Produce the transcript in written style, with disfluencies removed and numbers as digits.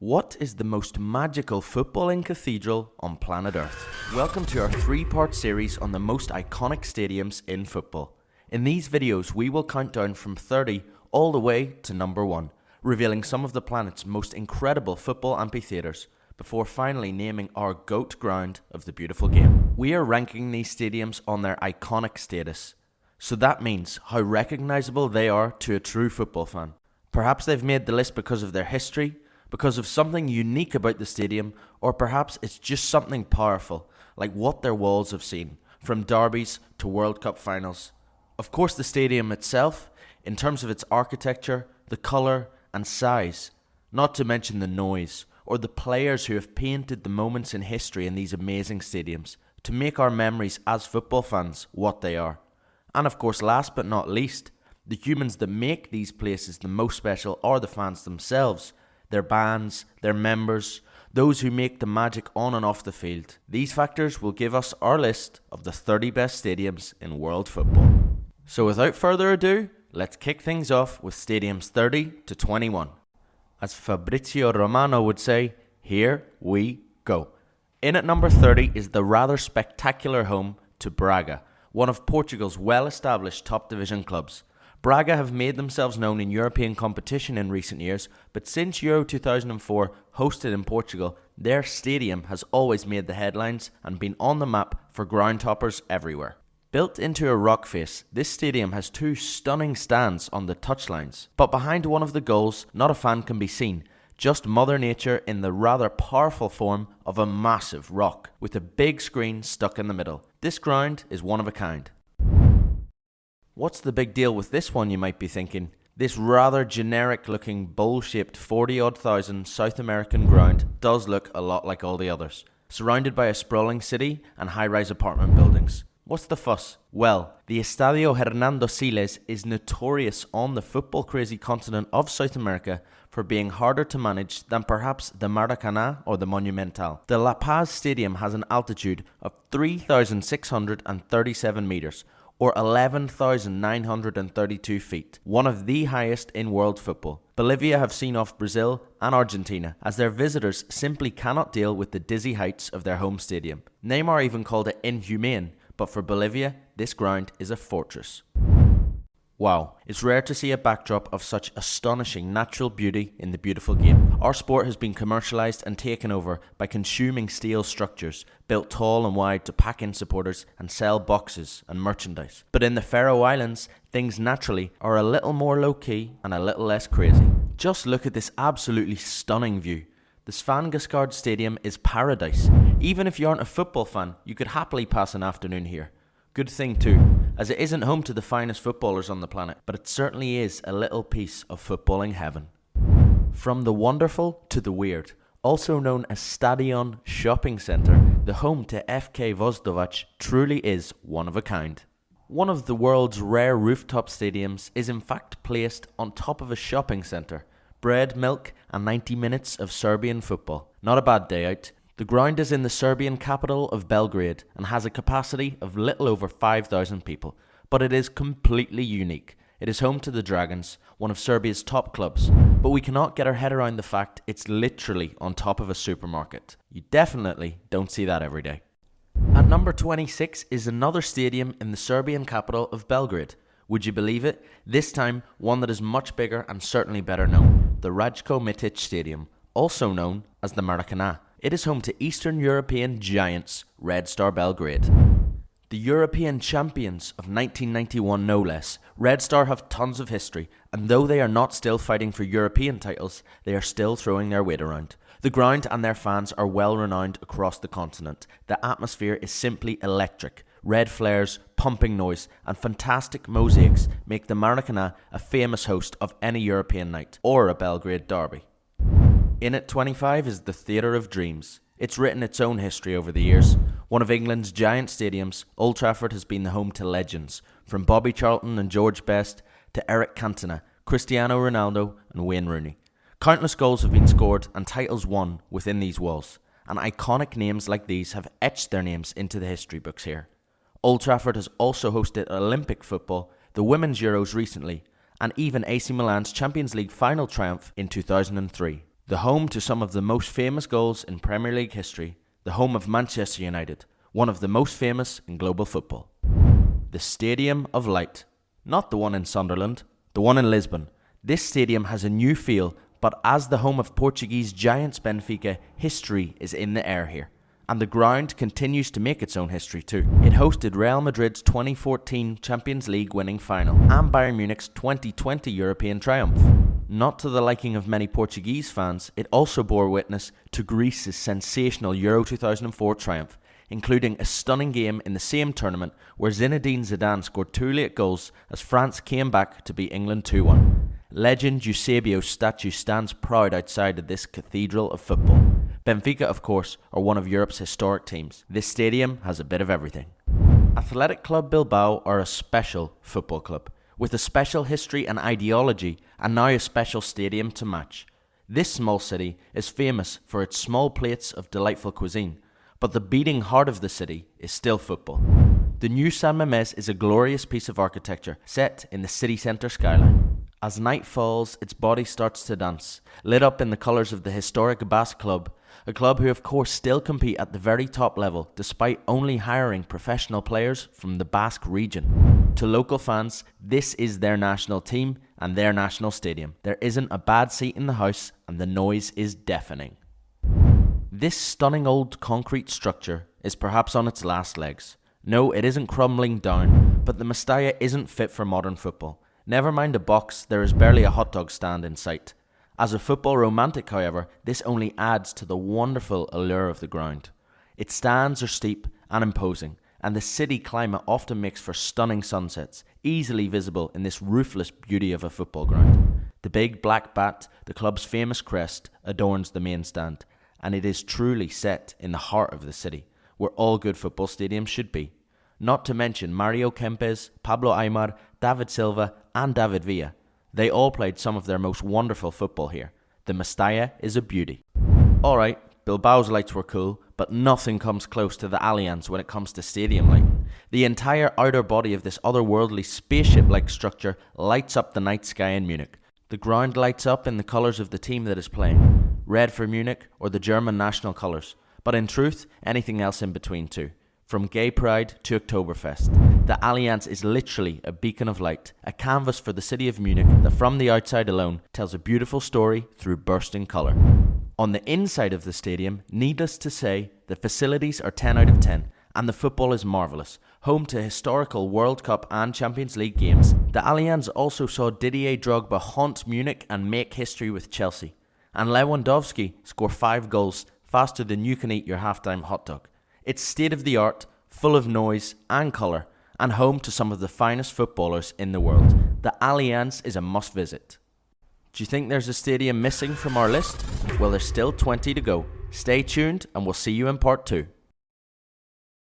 What is the most magical footballing cathedral on planet Earth? Welcome to our three-part series on the most iconic stadiums in football. In these videos, we will count down from 30 all the way to number 1, revealing some of the planet's most incredible football amphitheatres, before finally naming our GOAT ground of the beautiful game. We are ranking these stadiums on their iconic status, so that means how recognisable they are to a true football fan. Perhaps they've made the list because of their history, because of something unique about the stadium, or perhaps it's just something powerful, like what their walls have seen, from derbies to World Cup finals. Of course, the stadium itself, in terms of its architecture, the colour and size, not to mention the noise, or the players who have painted the moments in history in these amazing stadiums, to make our memories as football fans what they are. And of course, last but not least, the humans that make these places the most special are the fans themselves, their bands, their members, those who make the magic on and off the field. These factors will give us our list of the 30 best stadiums in world football. So without further ado, let's kick things off with stadiums 30 to 21. As Fabrizio Romano would say, here we go. In at number 30 is the rather spectacular home to Braga, one of Portugal's well-established top division clubs. Braga have made themselves known in European competition in recent years, but since Euro 2004 hosted in Portugal, their stadium has always made the headlines and been on the map for ground toppers everywhere. Built into a rock face, this stadium has two stunning stands on the touchlines, but behind one of the goals, not a fan can be seen, just Mother Nature in the rather powerful form of a massive rock, with a big screen stuck in the middle. This ground is one of a kind. What's the big deal with this one, you might be thinking? This rather generic looking bowl-shaped 40-odd thousand South American ground does look a lot like all the others, surrounded by a sprawling city and high-rise apartment buildings. What's the fuss? Well, the Estadio Hernando Siles is notorious on the football-crazy continent of South America for being harder to manage than perhaps the Maracanã or the Monumental. The La Paz Stadium has an altitude of 3,637 metres, or 11,932 feet, one of the highest in world football. Bolivia have seen off Brazil and Argentina, as their visitors simply cannot deal with the dizzy heights of their home stadium. Neymar even called it inhumane, but for Bolivia, this ground is a fortress. Wow, it's rare to see a backdrop of such astonishing natural beauty in the beautiful game. Our sport has been commercialised and taken over by consuming steel structures, built tall and wide to pack in supporters and sell boxes and merchandise. But in the Faroe Islands, things naturally are a little more low-key and a little less crazy. Just look at this absolutely stunning view. The Svangasgard Stadium is paradise. Even if you aren't a football fan, you could happily pass an afternoon here. Good thing too, as it isn't home to the finest footballers on the planet, but it certainly is a little piece of footballing heaven. From the wonderful to the weird, also known as Stadion Shopping Centre, the home to FK Voždovac truly is one of a kind. One of the world's rare rooftop stadiums is in fact placed on top of a shopping centre. Bread, milk and 90 minutes of Serbian football. Not a bad day out. The ground is in the Serbian capital of Belgrade and has a capacity of little over 5,000 people, but it is completely unique. It is home to the Dragons, one of Serbia's top clubs, but we cannot get our head around the fact it's literally on top of a supermarket. You definitely don't see that every day. At number 26 is another stadium in the Serbian capital of Belgrade. Would you believe it? This time, one that is much bigger and certainly better known, the Ratko Mladic Stadium, also known as the Maracanã. It is home to Eastern European giants, Red Star Belgrade. The European champions of 1991 no less, Red Star have tons of history, and though they are not still fighting for European titles, they are still throwing their weight around. The ground and their fans are well renowned across the continent. The atmosphere is simply electric. Red flares, pumping noise, and fantastic mosaics make the Maracanã a famous host of any European night, or a Belgrade derby. In at 25 is the Theatre of Dreams. It's written its own history over the years. One of England's giant stadiums, Old Trafford has been the home to legends, from Bobby Charlton and George Best to Eric Cantona, Cristiano Ronaldo and Wayne Rooney. Countless goals have been scored and titles won within these walls, and iconic names like these have etched their names into the history books here. Old Trafford has also hosted Olympic football, the Women's Euros recently, and even AC Milan's Champions League final triumph in 2003. The home to some of the most famous goals in Premier League history, the home of Manchester United, one of the most famous in global football. The Stadium of Light. Not the one in Sunderland, the one in Lisbon. This stadium has a new feel, but as the home of Portuguese giants Benfica, history is in the air here. And the ground continues to make its own history too. It hosted Real Madrid's 2014 Champions League winning final and Bayern Munich's 2020 European triumph. Not to the liking of many Portuguese fans, it also bore witness to Greece's sensational Euro 2004 triumph, including a stunning game in the same tournament where Zinedine Zidane scored 2 late goals as France came back to beat England 2-1. Legend Eusebio's statue stands proud outside of this cathedral of football. Benfica, of course, are one of Europe's historic teams. This stadium has a bit of everything. Athletic Club Bilbao are a special football club, with a special history and ideology, and now a special stadium to match. This small city is famous for its small plates of delightful cuisine, but the beating heart of the city is still football. The new San Mamés is a glorious piece of architecture set in the city centre skyline. As night falls, its body starts to dance, lit up in the colours of the historic Basque club, a club who of course still compete at the very top level despite only hiring professional players from the Basque region. To local fans, this is their national team and their national stadium. There isn't a bad seat in the house and the noise is deafening. This stunning old concrete structure is perhaps on its last legs. No, it isn't crumbling down, but the Mestalla isn't fit for modern football. Never mind a box, there is barely a hot dog stand in sight. As a football romantic, however, this only adds to the wonderful allure of the ground. Its stands are steep and imposing, and the city climate often makes for stunning sunsets, easily visible in this ruthless beauty of a football ground. The big black bat, the club's famous crest, adorns the main stand, and it is truly set in the heart of the city, where all good football stadiums should be. Not to mention Mario Kempes, Pablo Aimar, David Silva and David Villa. They all played some of their most wonderful football here. The Mestalla is a beauty. Alright, Bilbao's lights were cool, but nothing comes close to the Allianz when it comes to stadium lighting. The entire outer body of this otherworldly spaceship-like structure lights up the night sky in Munich. The ground lights up in the colours of the team that is playing. Red for Munich or the German national colours, but in truth, anything else in between too. From Gay Pride to Oktoberfest, the Allianz is literally a beacon of light, a canvas for the city of Munich that from the outside alone tells a beautiful story through bursting colour. On the inside of the stadium, needless to say, the facilities are 10 out of 10 and the football is marvellous. Home to historical World Cup and Champions League games, the Allianz also saw Didier Drogba haunt Munich and make history with Chelsea. And Lewandowski score 5 goals faster than you can eat your halftime hot dog. It's state-of-the-art, full of noise and colour, and home to some of the finest footballers in the world. The Allianz is a must-visit. Do you think there's a stadium missing from our list? Well, there's still 20 to go. Stay tuned and we'll see you in part 2.